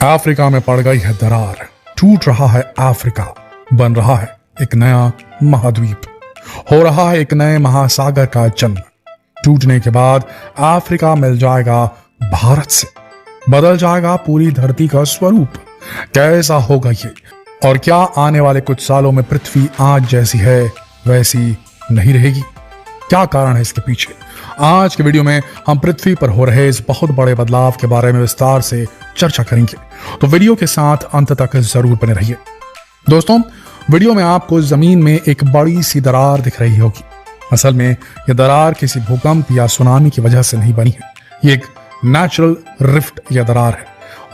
Africa में पड़ गई है दरार, टूट रहा है अफ्रीका, बन रहा है एक नया महाद्वीप, हो रहा है एक नए महासागर का जन्म। टूटने के बाद अफ्रीका मिल जाएगा भारत से, बदल जाएगा पूरी धरती का स्वरूप। कैसा होगा ये, और क्या आने वाले कुछ सालों में पृथ्वी आज जैसी है वैसी नहीं रहेगी? क्या कारण है इसके पीछे? आज के वीडियो में हम पृथ्वी पर हो रहे इस बहुत बड़े बदलाव के बारे में विस्तार से चर्चा करेंगे, तो वीडियो के साथ अंत तक जरूर बने रहिए। दोस्तों, वीडियो में आपको जमीन में एक बड़ी सी दरार दिख रही होगी। असल में यह दरार किसी भूकंप या सुनामी की वजह से नहीं बनी है, ये एक नेचुरल रिफ्ट या दरार है,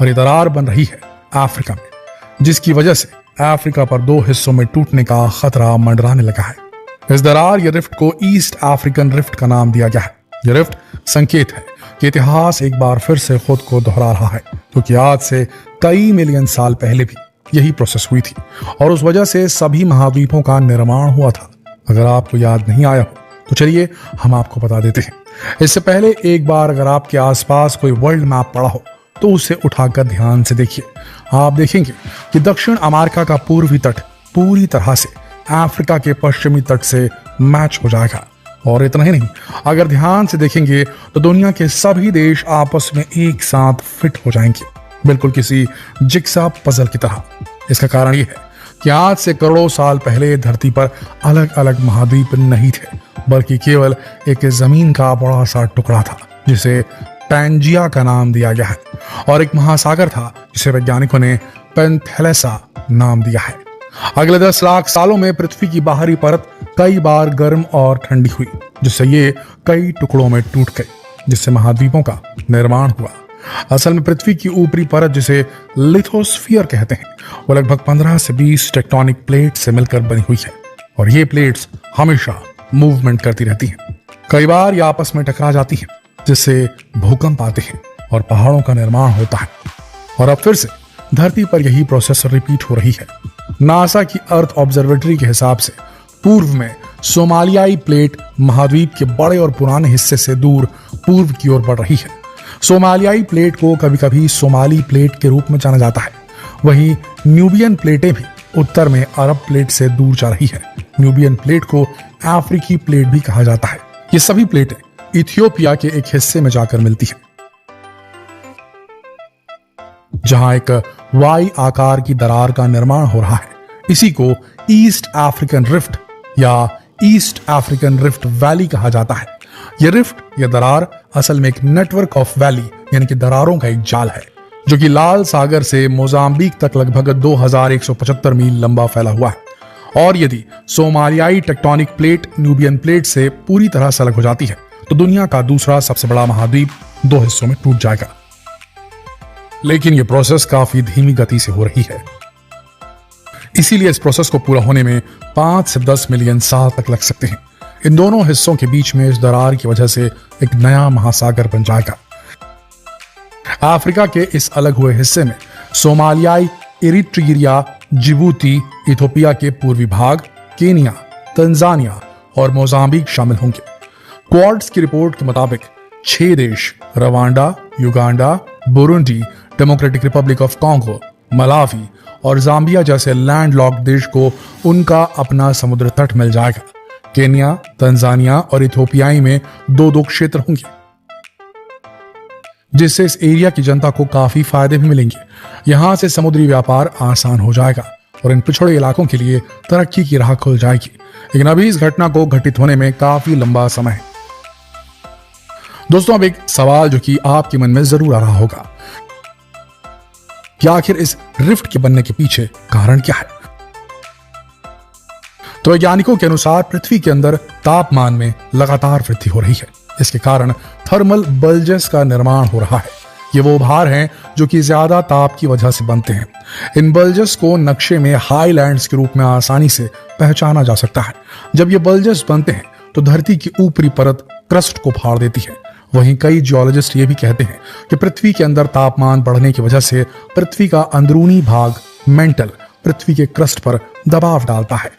और ये दरार बन रही है अफ्रीका में, जिसकी वजह से अफ्रीका पर दो हिस्सों में टूटने का खतरा मंडराने लगा है। इस दरार या रिफ्ट को ईस्ट अफ्रीकन रिफ्ट का नाम दिया गया है। यह रिफ्ट संकेत है कि इतिहास एक बार फिर से खुद को दोहरा रहा है, क्योंकि आज से कई मिलियन साल पहले भी यही प्रोसेस हुई थी, और उस वजह से सभी महाद्वीपों का निर्माण हुआ था। अगर आपको याद नहीं आया हो तो चलिए हम आपको बता देते हैं। इससे पहले एक बार अगर आपके आसपास कोई वर्ल्ड मैप पड़ा हो तो उसे उठाकर ध्यान से देखिए। आप देखेंगे कि दक्षिण अमेरिका का पूर्वी तट पूरी तरह से अफ्रीका के पश्चिमी तट से मैच हो जाएगा। और इतना ही नहीं, अगर ध्यान से देखेंगे तो दुनिया के सभी देश आपस में एक साथ फिट हो जाएंगे, बिल्कुल किसी जिगसा पजल की तरह। इसका कारण यह है कि आज से करोड़ों साल पहले धरती पर अलग अलग महाद्वीप नहीं थे, बल्कि केवल एक जमीन का बड़ा सा टुकड़ा था जिसे पैंजिया का नाम दिया गया है, और एक महासागर था जिसे वैज्ञानिकों ने पेंथेलेसा नाम दिया है। अगले 10 लाख सालों में पृथ्वी की बाहरी परत कई बार गर्म और ठंडी हुई, जिससे ये कई टुकड़ों में टूट गई, जिससे महाद्वीपों का निर्माण हुआ। असल में पृथ्वी की ऊपरी परत, जिसे लिथोस्फीयर कहते हैं, वो लगभग 15 से 20 टेक्टोनिक प्लेट से मिलकर बनी हुई है, और ये प्लेट्स हमेशा मूवमेंट करती रहती हैं। कई बार ये आपस में टकरा जाती हैं, जिससे भूकंप आते हैं और पहाड़ों का निर्माण होता है। और अब फिर से धरती पर यही प्रोसेस रिपीट हो रही है। नासा की अर्थ ऑब्जर्वेटरी के हिसाब से पूर्व में सोमालियाई प्लेट महाद्वीप के बड़े और पुराने हिस्से से दूर पूर्व की ओर बढ़ रही है। सोमालियाई प्लेट को कभी कभी सोमाली प्लेट के रूप में जाना जाता है। वहीं न्यूबियन प्लेटें भी उत्तर में अरब प्लेट से दूर जा रही है। न्यूबियन प्लेट को अफ्रीकी प्लेट भी कहा जाता है। ये सभी प्लेटें इथियोपिया के एक हिस्से में जाकर मिलती है, जहां एक वाई आकार की दरार का निर्माण हो रहा है। इसी को ईस्ट अफ्रीकन रिफ्ट या ईस्ट अफ्रीकन रिफ्ट वैली कहा जाता है। यह रिफ्ट या दरार असल में एक नेटवर्क ऑफ वैली यानी कि दरारों का एक जाल है, जो कि लाल सागर से मोजाम्बिक तक लगभग 2175 मील लंबा फैला हुआ है। और यदि सोमालियाई टेक्टोनिक प्लेट न्यूबियन प्लेट से पूरी तरह से अलग हो जाती है तो दुनिया का दूसरा सबसे बड़ा महाद्वीप दो हिस्सों में टूट जाएगा। लेकिन यह प्रोसेस काफी धीमी गति से हो रही है, इसीलिए इस प्रोसेस को पूरा होने में 5 से 10 मिलियन साल तक लग सकते हैं। इन दोनों हिस्सों के बीच में इस दरार की वजह से एक नया महासागर बन जाएगा। अफ्रीका के इस अलग हुए हिस्से में सोमालियाई, इरिट्रिया, जिबूती, इथियोपिया के पूर्वी भाग, केनिया, तंजानिया और मोजाम्बिक शामिल होंगे। क्वाड्स की रिपोर्ट के मुताबिक 6 देश Rwanda, Uganda, Burundi, democratic Republic of Congo, Malawi और जाम्बिया जैसे लैंडलॉक्ड देश को उनका अपना समुद्र तट मिल जाएगा। केनिया, तंजानिया और इथियोपिया में 2-2 क्षेत्र होंगे, जिससे इस एरिया की जनता को काफी फायदे भी मिलेंगे। यहां से समुद्री व्यापार आसान हो जाएगा और इन पिछड़े इलाकों के लिए तरक्की की राह खुल जाएगी। लेकिन अभी इस घटना को घटित होने में काफी लंबा समय है। दोस्तों, अब एक सवाल जो कि आपके मन में जरूर आ रहा होगा कि आखिर इस रिफ्ट के बनने के पीछे कारण क्या है? तो वैज्ञानिकों के अनुसार पृथ्वी के अंदर तापमान में लगातार वृद्धि हो रही है। इसके कारण थर्मल बल्जेस का निर्माण हो रहा है। ये वो भार हैं जो कि ज्यादा ताप की वजह से बनते हैं। इन बल्जेस को नक्शे में हाईलैंड्स के रूप में आसानी से पहचाना जा सकता है। जब ये बल्जेस बनते हैं तो धरती की ऊपरी परत क्रस्ट को फाड़ देती है। वहीं कई जियोलॉजिस्ट ये भी कहते हैं कि पृथ्वी के अंदर तापमान बढ़ने की वजह से पृथ्वी का अंदरूनी भाग मेंटल पृथ्वी के क्रस्ट पर दबाव डालता है,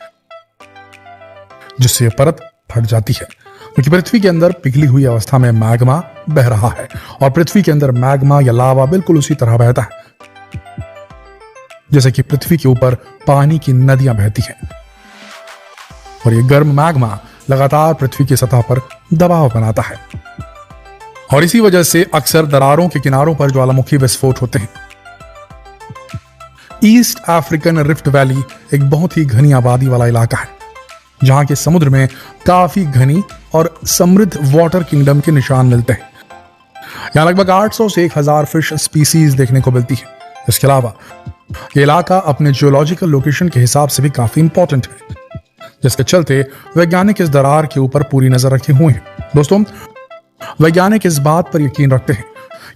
जिससे परत फट जाती है। क्योंकि पृथ्वी के अंदर पिघली हुई अवस्था में मैग्मा बह रहा है और पृथ्वी के अंदर मैग्मा या लावा बिल्कुल उसी तरह बहता है। जैसे कि पृथ्वी के ऊपर पानी की नदियां बहती हैं। और ये गर्म मैग्मा लगातार पृथ्वी की सतह पर दबाव बनाता है और इसी वजह से अक्सर दरारों के किनारों पर ज्वालामुखी विस्फोट होते हैं। ईस्ट अफ्रीकन रिफ्ट वैली एक बहुत ही घनी आबादी वाला इलाका है, जहां के समुद्र में काफी घनी और समृद्ध वाटर किंगडम के निशान मिलते हैं। यहां लगभग 800 से 1000 फिश स्पीसीज देखने को मिलती है। इसके अलावा ये इलाका अपने जियोलॉजिकल लोकेशन के हिसाब से भी काफी इंपॉर्टेंट है, जिसके चलते वैज्ञानिक इस दरार के ऊपर पूरी नजर रखे हुए हैं। दोस्तों, वैज्ञानिक इस बात पर यकीन रखते हैं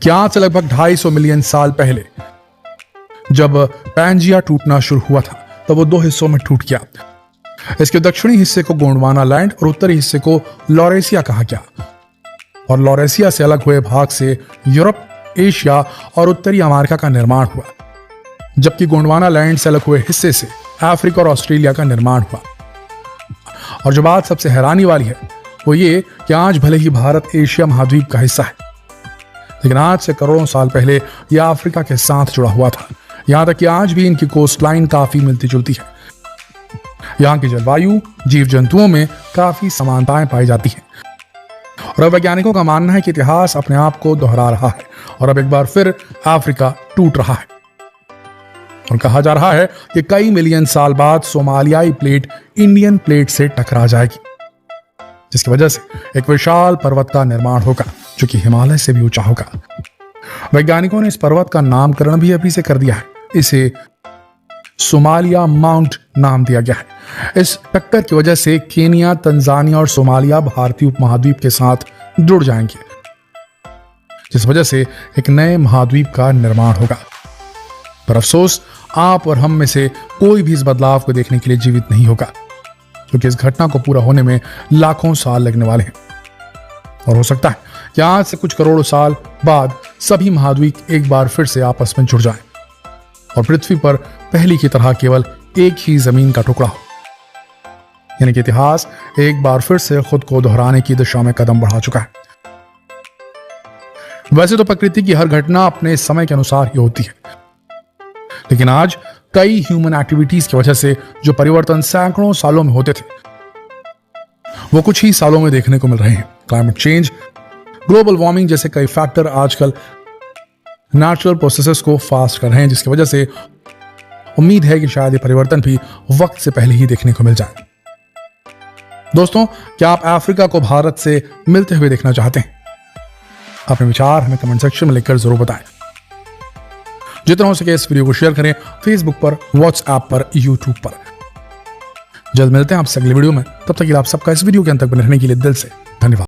कि आज से लगभग 250 मिलियन साल पहले जब पैंजिया टूटना शुरू हुआ था, तब वो 2 हिस्सों में टूट गया। इसके दक्षिणी हिस्से को गोंडवाना लैंड और उत्तरी हिस्से को लॉरेसिया कहा गया। और लॉरेसिया से अलग हुए भाग से यूरोप, एशिया और उत्तरी अमेरिका का निर्माण हुआ, जबकि गोंडवाना लैंड से अलग हुए हिस्से से अफ्रीका और ऑस्ट्रेलिया का निर्माण हुआ। और जो बात सबसे हैरानी वाली है वो ये कि आज भले ही भारत एशिया महाद्वीप का हिस्सा है, लेकिन आज से करोड़ों साल पहले यह अफ्रीका के साथ जुड़ा हुआ था। यहां तक कि आज भी इनकी कोस्टलाइन काफी मिलती जुलती है। यहाँ की जलवायु, जीव जंतुओं में काफी समानताएं पाई जाती हैं। और अब वैज्ञानिकों का मानना है कि इतिहास अपने आप को दोहरा रहा है और अब एक बार फिर अफ्रीका टूट रहा है। और कहा जा रहा है कि कई मिलियन साल बाद सोमालियाई प्लेट इंडियन प्लेट से टकरा जाएगी, जिसकी वजह से एक विशाल पर्वत का निर्माण होगा जो कि हिमालय से भी ऊंचा होगा। वैज्ञानिकों ने इस पर्वत का नामकरण भी अभी से कर दिया है। इसे सोमालिया माउंट नाम दिया गया है। इस टक्कर की वजह से केनिया, तंजानिया और सोमालिया भारतीय उपमहाद्वीप के साथ जुड़ जाएंगे, जिस वजह से एक नए महाद्वीप का निर्माण होगा। पर अफसोस, आप और हम में से कोई भी इस बदलाव को देखने के लिए जीवित नहीं होगा, क्योंकि इस घटना को पूरा होने में लाखों साल लगने वाले हैं। और हो सकता है कि आज से कुछ करोड़ों साल बाद सभी महाद्वीप एक बार फिर से आपस में जुड़ जाएं और पृथ्वी पर पहली की तरह केवल एक ही जमीन का टुकड़ा हो। यानी कि इतिहास एक बार फिर से खुद को दोहराने की दिशा में कदम बढ़ा चुका है। वैसे तो प्रकृति की हर घटना अपने समय के अनुसार ही होती है, लेकिन आज कई ह्यूमन एक्टिविटीज की वजह से जो परिवर्तन सैकड़ों सालों में होते थे, वो कुछ ही सालों में देखने को मिल रहे हैं। क्लाइमेट चेंज, ग्लोबल वार्मिंग जैसे कई फैक्टर आजकल नेचुरल प्रोसेसेस को फास्ट कर रहे हैं, जिसकी वजह से उम्मीद है कि शायद ये परिवर्तन भी वक्त से पहले ही देखने को मिल जाए। दोस्तों, क्या आप अफ्रीका को भारत से मिलते हुए देखना चाहते हैं? अपने विचार हमें कमेंट सेक्शन में लिखकर जरूर बताएं। जितना हो सके इस वीडियो को शेयर करें फेसबुक पर, व्हाट्सएप पर, यूट्यूब पर। जल्द मिलते हैं आपसे अगले वीडियो में। तब तक के लिए आप सबका इस वीडियो के अंत तक बने रहने के लिए दिल से धन्यवाद।